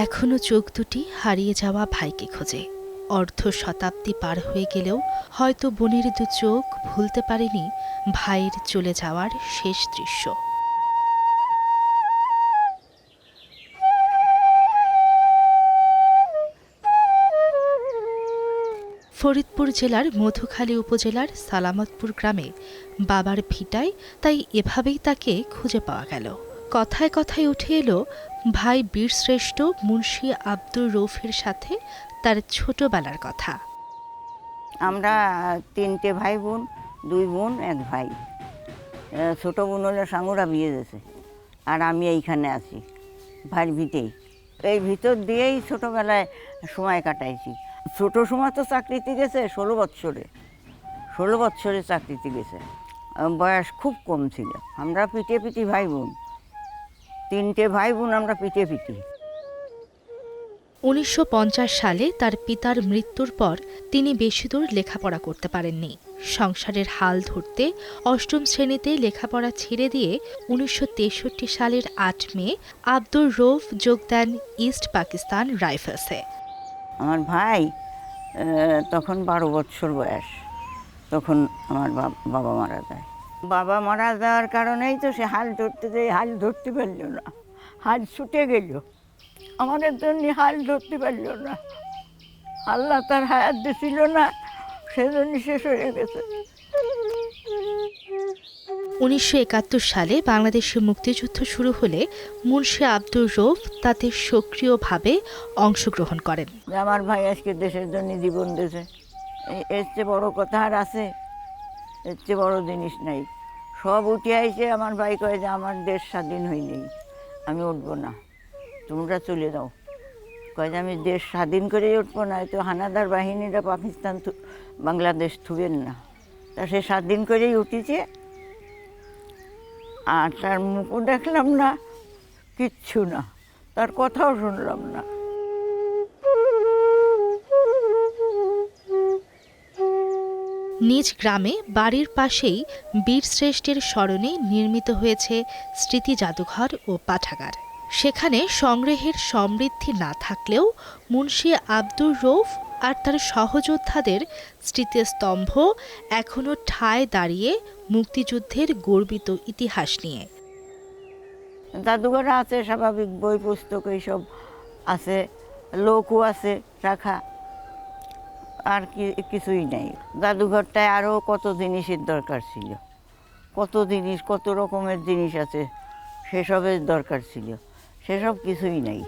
এখনো চোখ দুটি হারিয়ে যাওয়া ভাইকে খোঁজে। অর্ধ শতাব্দী পার হয়ে গেলেও হয়তো বোনের দু চোখ ভুলতে পারেনি ভাইয়ের চলে যাওয়ার শেষ দৃশ্য। ফরিদপুর জেলার মধুখালী উপজেলার সালামতপুর গ্রামে বাবার ভিটায় তাই এভাবেই তাকে খুঁজে পাওয়া গেল। কথায় কথায় উঠে এলো ভাই বীরশ্রেষ্ঠ মুন্সি আব্দুর রৌফের সাথে তার ছোটবেলার কথা। আমরা 3টে ভাই বোন, 2 বোন 1 ভাই। ছোট বোন হলো সাঙ্গুরা বিয়ে দিয়েছে, আর আমি এইখানে আছি ভাইয়ের ভিটেই। এই ভিতর দিয়েই ছোটোবেলায় সময় কাটাইছি। ছোট সময় তো চাকরিতে গেছে 16 বৎসরে চাকরিতে গেছে। বয়স খুব কম ছিল। আমরা পিঠে পিঠি ভাই বোন, 3টে ভাই বোন, আমরা পিঠে পিঠি। 1950 সালে তার পিতার মৃত্যুর পর তিনি বেশি দূর লেখাপড়া করতে পারেননি। সংসারের হাল ধরতে 8ম শ্রেণীতে লেখাপড়া ছেড়ে দিয়ে 1963 সালের 8 মে আব্দুর রৌফ যোগ দেন ইস্ট পাকিস্তান রাইফেলসে। আমার ভাই তখন 12 বৎসর বয়স, তখন আমার বাবা মারা যায়। বাবা মারা যাওয়ার কারণেই তো সে হাল ধরতে পারল না, হাল ছুটে গেল। আমাদের জন্য হাল ধরতে পারল না, আল্লাহ তার হায়াত দিছিল না, সেজন্য শেষ হয়ে গেছে। 1971 সালে বাংলাদেশে মুক্তিযুদ্ধ শুরু হলে মুন্সি আব্দুর রৌফ তাতে সক্রিয়ভাবে অংশগ্রহণ করেন। আমার ভাই আজকে দেশের জন্য জীবন দিয়েছে, এর চেয়ে বড় কথা আর আছে? এর চেয়ে বড় জিনিস নাই। সব উঠে আইসে আমার ভাই কয়ে যে আমার দেশ স্বাধীন হয়নি, আমি উঠবো না, তোমরা চলে যাও। কয়ে যে আমি দেশ স্বাধীন করেই উঠবো না, তো হানাদার বাহিনীরা পাকিস্তান বাংলাদেশ থুবেন না। তা সে স্বাধীন করেই উঠেছে, আর তার মুখও দেখলাম না, কিচ্ছু না, তার কথাও শুনলাম না। নিজ গ্রামে বাড়ির পাশেই বীরশ্রেষ্ঠের স্মরণে নির্মিত হয়েছে স্মৃতি জাদুঘর ও পাঠাগার। সেখানে সংগ্রহের সমৃদ্ধি না থাকলেও মুন্সি আব্দুর রৌফ আর তার সহযোদ্ধাদের স্মৃতিস্তম্ভ এখনো ঠায় দাঁড়িয়ে মুক্তিযুদ্ধের গর্বিত ইতিহাস নিয়ে। জাদুঘর আছে, স্বাভাবিক বই পুস্তক এইসব আছে, লোকও আছে রাখা, আর কিছুই নেই। জাদুঘরটায় আরও কত জিনিসের দরকার ছিল, কত জিনিস, কত রকমের জিনিস আছে, সেসবের দরকার ছিল, সেসব কিছুই নেই।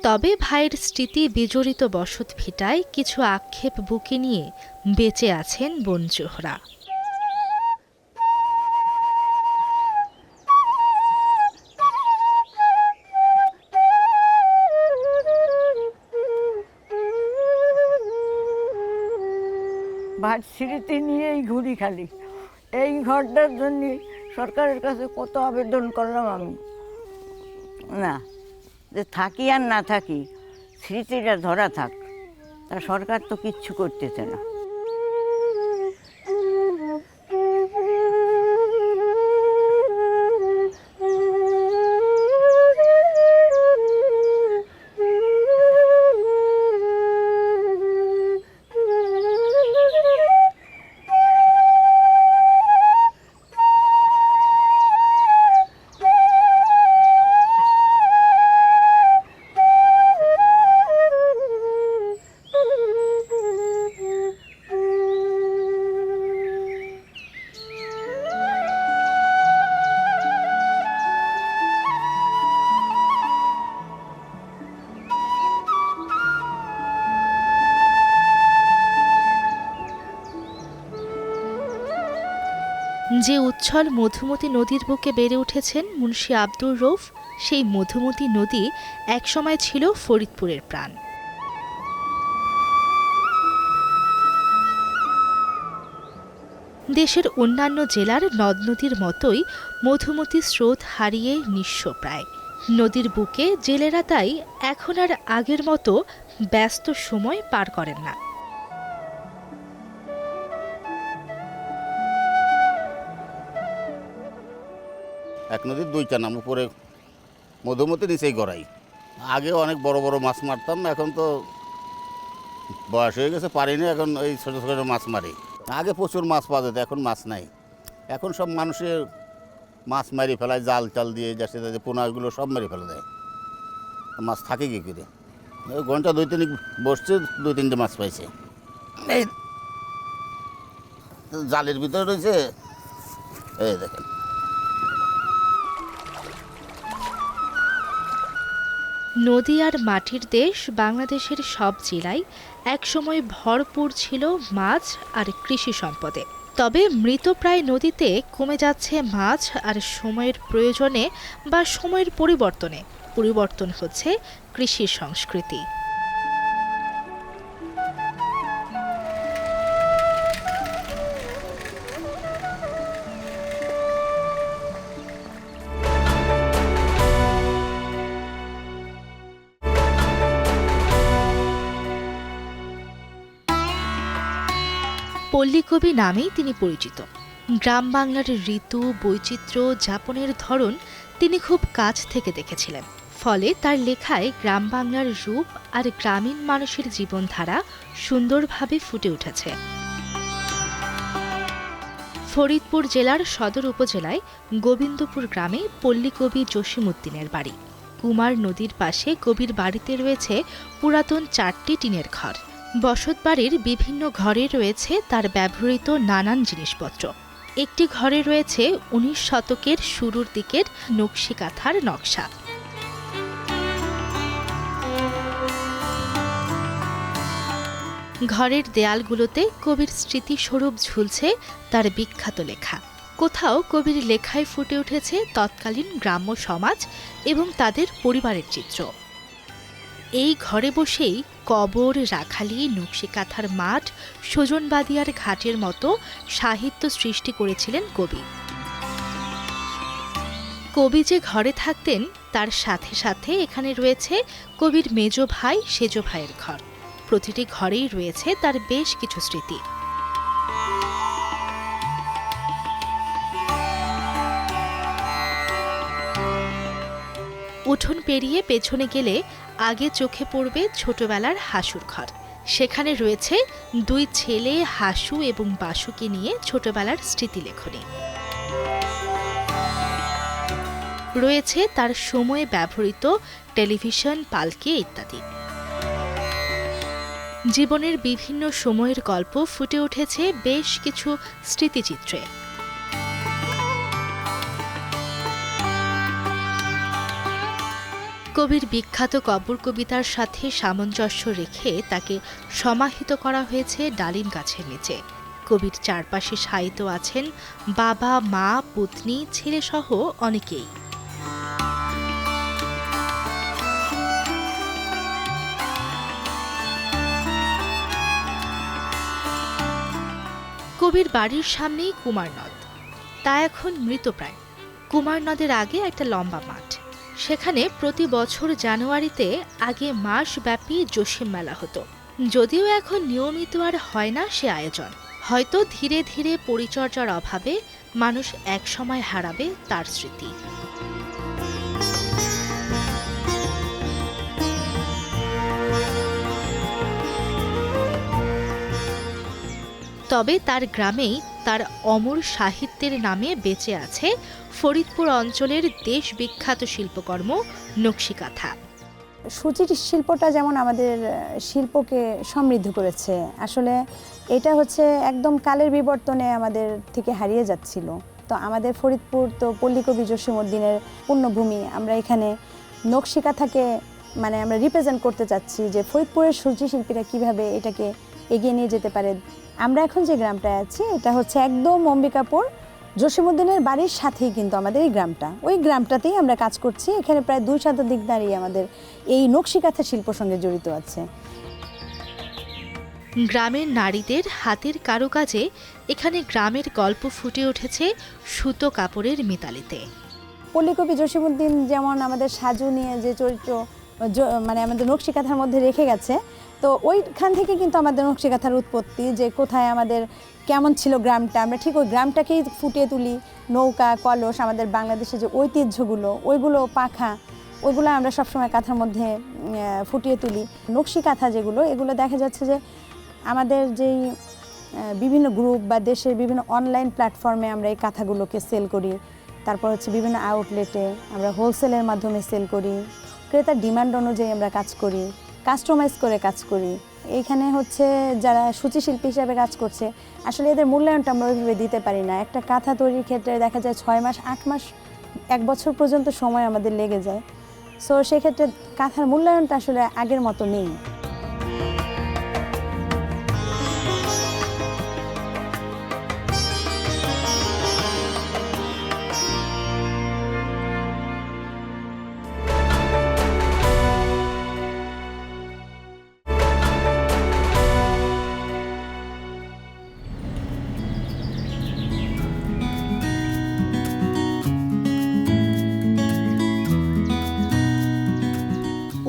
তবে ভাইয়ের স্মৃতি বিজড়িত বসত ভিটায় কিছু আক্ষেপ বুকে নিয়ে বেঁচে আছেন বোন জোহরা। ভাত স্মৃতি নিয়েই ঘুরি খালি। এই ঘরটার জন্য সরকারের কাছে কত আবেদন করলাম আমি, না যে থাকি আর না থাকি স্মৃতিটা ধরা থাক, তা সরকার তো কিচ্ছু করতেছে না। যে উচ্ছল মধুমতি নদীর বুকে বেড়ে উঠেছেন মুন্সি আব্দুর রৌফ, সেই মধুমতি নদী একসময় ছিল ফরিদপুরের প্রাণ। দেশের অন্যান্য জেলার নদ নদীর মতোই মধুমতি স্রোত হারিয়ে নিঃস্ব প্রায়। নদীর বুকে জেলেরা তাই এখন আর আগের মতো ব্যস্ত সময় পার করেন না। এক নদীর 2টা নাম, উপরে মধুমতি, নিচেই গড়াই। আগে অনেক বড় বড় মাছ মারতাম, এখন তো বয়স হয়ে গেছে, পারিনি, এখন ওই ছোটো ছোটো মাছ মারি। আগে প্রচুর মাছ পাওয়া যেত, এখন মাছ নাই। এখন সব মানুষের মাছ মারি ফেলায়, জাল টাল দিয়ে যাচ্ছে, তাদের পোনাগুলো সব মেরে ফেলে দেয়। মাছ থাকে কী করে? ওই ঘন্টা 2-3 বসছে, 2-3টে মাছ পাইছে। এই জালের ভিতরে রয়েছে, এই দেখেন। নদী আর মাটির দেশ বাংলাদেশের সব জেলায় একসময় ভরপুর ছিল মাছ আর কৃষি সম্পদে। তবে মৃতপ্রায় নদীতে কমে যাচ্ছে মাছ, আর সময়ের প্রয়োজনে বা সময়ের পরিবর্তনে পরিবর্তন হচ্ছে কৃষি সংস্কৃতি। পল্লীকবি নামেই তিনি পরিচিত। গ্রাম বাংলার ঋতু, বৈচিত্র্য, যাপনের ধরন তিনি খুব কাছ থেকে দেখেছিলেন। ফলে তার লেখায় গ্রাম বাংলার রূপ আর গ্রামীণ মানুষের জীবনধারা সুন্দরভাবে ফুটে উঠেছে। ফরিদপুর জেলার সদর উপজেলায় গোবিন্দপুর গ্রামে পল্লীকবি জসিমউদ্দিনের বাড়ি। কুমার নদীর পাশে কবির বাড়িতে রয়েছে পুরাতন 4টি টিনের ঘর। বসতবাড়ির বিভিন্ন ঘরে রয়েছে তার ব্যবহৃত নানান জিনিসপত্র। একটি ঘরে রয়েছে 19 শতকের শুরুর দিকের নকশি কাঁথার নকশা। ঘরের দেয়ালগুলোতে কবির স্মৃতিস্বরূপ ঝুলছে তার বিখ্যাত লেখা। কোথাও কবির লেখায় ফুটে উঠেছে তৎকালীন গ্রাম্য সমাজ এবং তাদের পরিবারের চিত্র। এই ঘরে বসেই কবর, রাখালি, নকশি কাঁথার মাঠ, সুজনবাদিয়ার ঘাটের মতো সাহিত্য সৃষ্টি করেছিলেন কবি। কবি যে ঘরে থাকতেন তার সাথে সাথে এখানে রয়েছে কবির মেজ ভাই, সেজ ভাইয়ের ঘর। প্রতিটি ঘরেই রয়েছে তার বেশ কিছু স্মৃতি। উঠোন পেরিয়ে পেছনে গেলে আগে চোখে পড়বে ছোটবেলার হাসুর ঘর। সেখানে রয়েছে 2 ছেলে, হাসু এবং বাসুকে নিয়ে ছোটবেলার স্মৃতিলেখনী। রয়েছে তার সময়ে ব্যবহৃত টেলিভিশন, পালকি ইত্যাদি। জীবনের বিভিন্ন সময়ের গল্প ফুটে উঠেছে বেশ কিছু স্মৃতিচিত্রে। কবির বিখ্যাত কবর কবিতার সাথে সামঞ্জস্য রেখে তাকে সমাহিত করা হয়েছে ডালিম গাছের নিচে। কবির চারপাশে শায়িত আছেন বাবা, মা, পত্নী, ছেলেসহ অনেকেই। কবির বাড়ির সামনেই কুমার নদ, তা এখন মৃতপ্রায়। কুমার নদের আগে একটা লম্বা মাঠ। সেখানে প্রতি বছর জানুয়ারিতে আগে মাসব্যাপী জসিম মেলা হতো। যদিও এখন নিয়মিত আর হয় না সে আয়োজন। হয়তো ধীরে ধীরে পরিচর্যার অভাবে মানুষ একসময় হারাবে তার স্মৃতি। তবে তার গ্রামেই তার অমর সাহিত্যের নামে বেঁচে আছে ফরিদপুর অঞ্চলের দেশ বিখ্যাত শিল্পকর্ম নকশি কাঁথা। সূচির শিল্পটা যেমন আমাদের শিল্পকে সমৃদ্ধ করেছে, আসলে এটা হচ্ছে একদম কালের বিবর্তনে আমাদের থেকে হারিয়ে যাচ্ছিল। তো আমাদের ফরিদপুর তো পল্লীকবি জসিমউদ্দিনের পুণ্যভূমি। আমরা এখানে নকশি কাঁথাকে আমরা রিপ্রেজেন্ট করতে চাচ্ছি যে ফরিদপুরের সূচি শিল্পীরা কীভাবে এটাকে এগিয়ে নিয়ে যেতে পারে। আমরা এখন যে গ্রামটায় আছি এটা হচ্ছে একদম অম্বিকাপুর জসিমউদ্দিনের বাড়ির সাথেই কিন্তু আমাদের এই গ্রামটা। ওই গ্রামটাতেই আমরা কাজ করছি। এখানে প্রায় 2 শতাধিক নারী আমাদের এই নকশি কাঁথা শিল্পের সঙ্গে জড়িত আছে। গ্রামের নারীদের হাতের কারুকাজে এখানে গ্রামের গল্প ফুটে উঠেছে সুতো কাপড়ের মিতালিতে। পল্লীকবি জসিমউদ্দিন যেমন আমাদের সাজু নিয়ে যে চরিত্র আমাদের নকশি কাঁথার মধ্যে রেখে গেছে, তো ওইখান থেকে কিন্তু আমাদের নকশি কাঁথার উৎপত্তি, যে কোথায় আমাদের কেমন ছিল গ্রামটা, আমরা ঠিক ওই গ্রামটাকেই ফুটিয়ে তুলি। নৌকা, কলস, আমাদের বাংলাদেশে যে ঐতিহ্যগুলো, ওইগুলো, পাখা, ওইগুলো আমরা সবসময় কাঁথার মধ্যে ফুটিয়ে তুলি। নকশি কাঁথা যেগুলো, এগুলো দেখা যাচ্ছে যে আমাদের যেই বিভিন্ন গ্রুপ বা দেশের বিভিন্ন অনলাইন প্ল্যাটফর্মে আমরা এই কাঁথাগুলোকে সেল করি। তারপর হচ্ছে বিভিন্ন আউটলেটে আমরা হোলসেলের মাধ্যমে সেল করি। ক্রেতার ডিমান্ড অনুযায়ী আমরা কাজ করি, কাস্টমাইজ করে কাজ করি। এইখানে হচ্ছে যারা সূচিশিল্পী হিসাবে কাজ করছে, আসলে এদের মূল্যায়নটা আমরা ওইভাবে দিতে পারি না। একটা কাঁথা তৈরির ক্ষেত্রে দেখা যায় 6 মাস, 8 মাস, 1 বছর পর্যন্ত সময় আমাদের লেগে যায়। সো সেক্ষেত্রে কাঁথার মূল্যায়নটা আসলে আগের মতো নেই।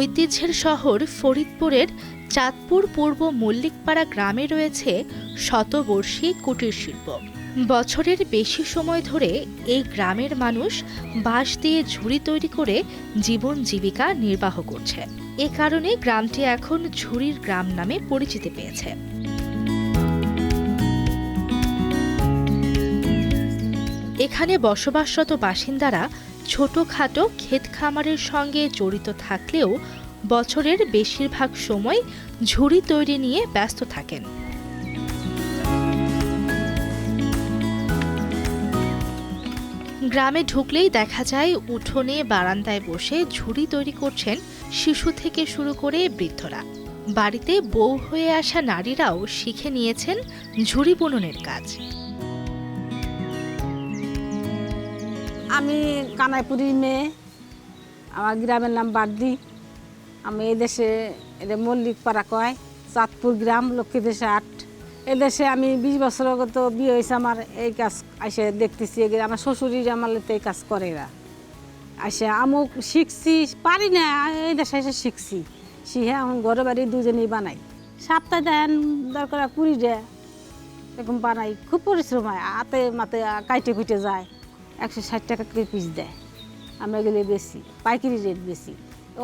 ঐতিহ্যের শহর ফরিদপুরের চাঁদপুর পূর্ব মল্লিকপাড়া গ্রামে রয়েছে শতবর্ষী কুটির শিল্প। বছরের বেশি সময় ধরে এই গ্রামের মানুষ বাঁশ দিয়ে ঝুড়ি তৈরি করে জীবন জীবিকা নির্বাহ করছে। এ কারণে গ্রামটি এখন ঝুড়ির গ্রাম নামে পরিচিতি পেয়েছে। এখানে বসবাসরত বাসিন্দারা ছোটখাটো ক্ষেত খামারের সঙ্গে জড়িত থাকলেও বছরের বেশিরভাগ সময় ঝুড়ি তৈরি নিয়ে ব্যস্ত থাকেন। গ্রামে ঢুকলেই দেখা যায় উঠোনে বারান্দায় বসে ঝুড়ি তৈরি করছেন শিশু থেকে শুরু করে বৃদ্ধরা। বাড়িতে বউ হয়ে আসা নারীরাও শিখে নিয়েছেন ঝুড়ি বুননের কাজ। আমি কানাইপুরীর মেয়ে, আমার গ্রামের নাম বাগদি। আমি এই দেশে এটা মল্লিকপাড়া কয়, চাঁদপুর গ্রাম, লক্ষ্মীদেশ 8। এদেশে আমি 20 বছর আগত বিয়ে হয়েছে আমার। এই কাজ আসে দেখতেছি, আমার শ্বশুরির আমার এই কাজ করে এরা আসে। আমুক শিখছি, পারি না, এই দেশে এসে শিখছি। শিখে এখন ঘরে বাড়ি দুজনেই বানাই। সপ্তাহে দেন দরকার 20 টাকা এরকম বানাই। খুব পরিশ্রম হয়, হাতে মাতে কাইটে কুইটে যায়। 160 টাকা করে পিস দেয়, আমরা গেলে বেশি পাইকারি রেট বেশি।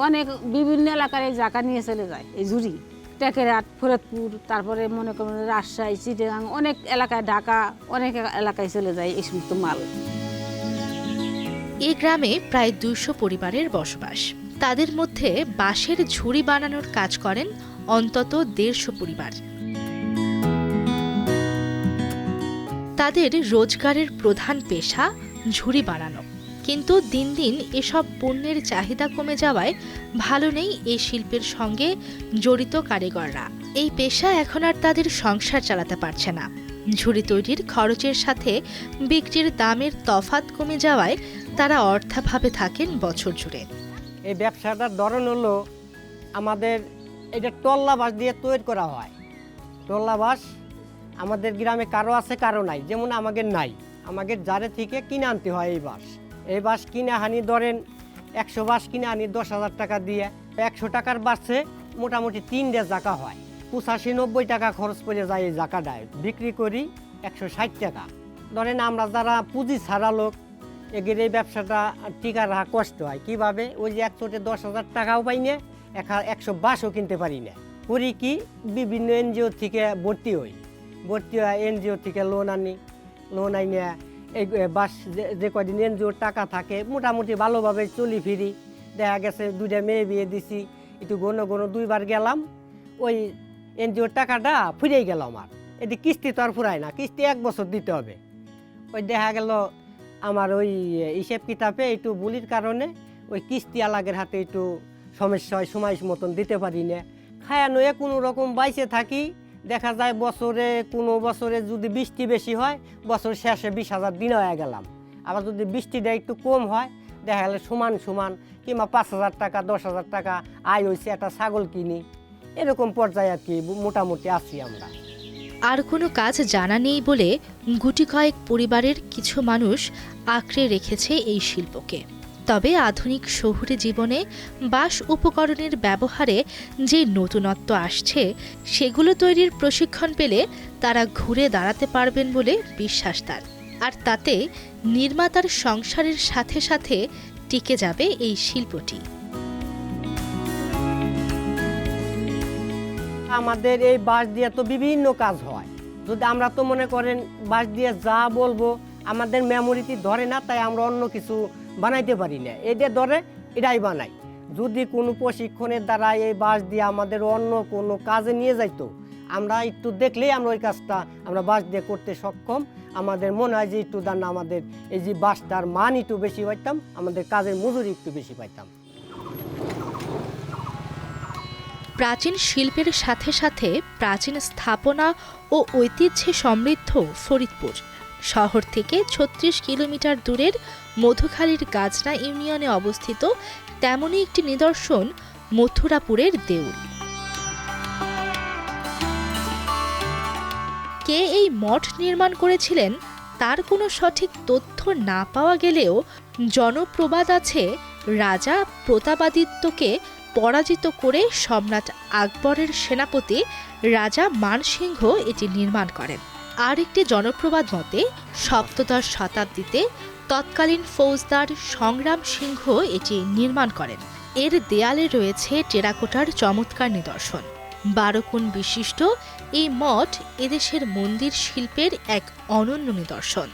অনেক বিভিন্ন এলাকার এই জায়গা নিয়ে চলে যায় এই ঝুড়ি। টেকেরহাট, ফরিদপুর, তারপরে মনে করেন রাজশাহী, চিটাগাং, অনেক এলাকায়, ঢাকা, অনেক এলাকায় চলে যায় এই সমস্ত মাল। এই গ্রামে প্রায় 200 পরিবারের বসবাস। তাদের মধ্যে বাঁশের ঝুড়ি বানানোর কাজ করেন অন্তত 150 পরিবার। তাদের রোজগারের প্রধান পেশা ঝুড়ি বানানো। কিন্তু দিন দিন এসব পণ্যের চাহিদা কমে যাওয়ায় ভালো নেই এই শিল্পের সঙ্গে জড়িত কারিগররা। এই পেশা এখন আর তাদের সংসার চালাতে পারছে না। ঝুড়ি তৈরির খরচের সাথে বিক্রির দামের তফাৎ কমে যাওয়ায় তারা অর্থাভাবে থাকেন বছর জুড়ে। এই ব্যবসাটার ধরন হলো আমাদের এটা টল্লা বাঁশ দিয়ে তৈরি করা হয়। টল্লা বাঁশ আমাদের গ্রামে কারো আছে, কারো নাই। যেমন আমাদের নাই, আমাদের জারে থেকে কিনে আনতে হয় এই বাঁশ। এই বাঁশ কিনে আনি ধরেন 100 বাঁশ কিনে আনি 10,000 টাকা দিয়ে। 100 টাকার বাঁশে মোটামুটি 3 জাকা হয়। 85-90 টাকা খরচ পড়ে যায় এই জাকাটায়। বিক্রি করি 160 টাকা। ধরেন আমরা যারা পুঁজি ছাড়া লোক, এগের এই ব্যবসাটা টিকা রাখা কষ্ট হয়। কীভাবে? ওই যে 100-তে 10,000 টাকাও পাই না, 100 বাঁশও কিনতে পারি না। করি কি, বিভিন্ন এনজিও থেকে ভর্তি হই। ভর্তি হয় এনজিও থেকে লোন আনি। লোন আইনে এই বাস যে কদিন এনজিওর টাকা থাকে মোটামুটি ভালোভাবে চলি ফিরি। দেখা গেছে 2টা মেয়ে বিয়ে দিছি, একটু ঘন 2বার গেলাম, ওই এনজিওর টাকাটা ফুরিয়ে গেল আমার। এটি কিস্তি তো আর ফুরায় না, কিস্তি 1 বছর দিতে হবে। ওই দেখা গেল আমার ওই হিসেব কিতাবে একটু ভুলির কারণে ওই কিস্তি আলাগের হাতে একটু সমস্যা হয়, সময় মতন দিতে পারি না। খায়া নয়ে কোনো রকম বাইসে থাকি। দেখা যায় কোনো বছরে যদি বৃষ্টি বেশি হয়, বছর শেষে 20,000 দিন হয়ে গেলাম। আবার যদি বৃষ্টিটা একটু কম হয়, দেখা গেলে সমান কিংবা 5,000 টাকা 10,000 টাকা আয় হয়েছে, একটা ছাগল কিনি। এরকম পর্যায়ে আর কি মোটামুটি আছি আমরা। আর কোনো কাজ জানা নেই বলে গুটি কয়েক পরিবারের কিছু মানুষ আঁকড়ে রেখেছে এই শিল্পকে। তবে আধুনিক শহুরে জীবনে বাঁশ উপকরণের ব্যবহারে যে নতুনত্ব আসছে, সেগুলো তৈরির প্রশিক্ষণ পেলে তারা ঘুরে দাঁড়াতে পারবেন বলে বিশ্বাস তার। আর তাতে নির্মাতার সংসারের সাথে সাথে টিকে যাবে এই শিল্পটি। আমাদের এই বাঁশ দিয়ে তো বিভিন্ন কাজ হয়। যদি আমরা তো মনে করেন বাঁশ দিয়ে যা বলবো আমাদের মেমোরিতে ধরে না, তাই আমরা অন্য কিছু বানাইতে পারি না, এটা ধরে এটাই বানাই। যদি কোনো প্রশিক্ষণের দ্বারা এই বাঁশ দিয়ে আমাদের অন্য কোনো কাজে নিয়ে যাইতো, আমরা একটু দেখলেই আমরা ওই কাজটা আমরা বাঁশ দিয়ে করতে সক্ষম। আমাদের মনে হয় যে একটু দান আমাদের এই যে বাঁশটার মান একটু বেশি পাইতাম, আমাদের কাজের মজুরি একটু বেশি পাইতাম। প্রাচীন শিল্পের সাথে সাথে প্রাচীন স্থাপনা ও ঐতিহ্যে সমৃদ্ধ ফরিদপুর। শহর থেকে ৩৬ কিলোমিটার দূরের মধুখালীর গাজনা ইউনিয়নে অবস্থিত তেমনই একটি নিদর্শন মথুরাপুরের দেউল। কে এই মঠ নির্মাণ করেছিলেন তার কোনো সঠিক তথ্য না পাওয়া গেলেও জনপ্রবাদ আছে, রাজা প্রতাপাদিত্যকে পরাজিত করে সম্রাট আকবরের সেনাপতি রাজা মানসিংহ এটি নির্মাণ করেন। আর একটি জনপ্রবাদ মতে সপ্তদশ শতাব্দীতে তৎকালীন ফৌজদার সংগ্রাম সিংহ এটি নির্মাণ করেন। এর দেয়ালে রয়েছে টেরাকোটার চমৎকার নিদর্শন। 12 কোণ বিশিষ্ট এই মঠ এদেশের মন্দির শিল্পের এক অনন্য নিদর্শন।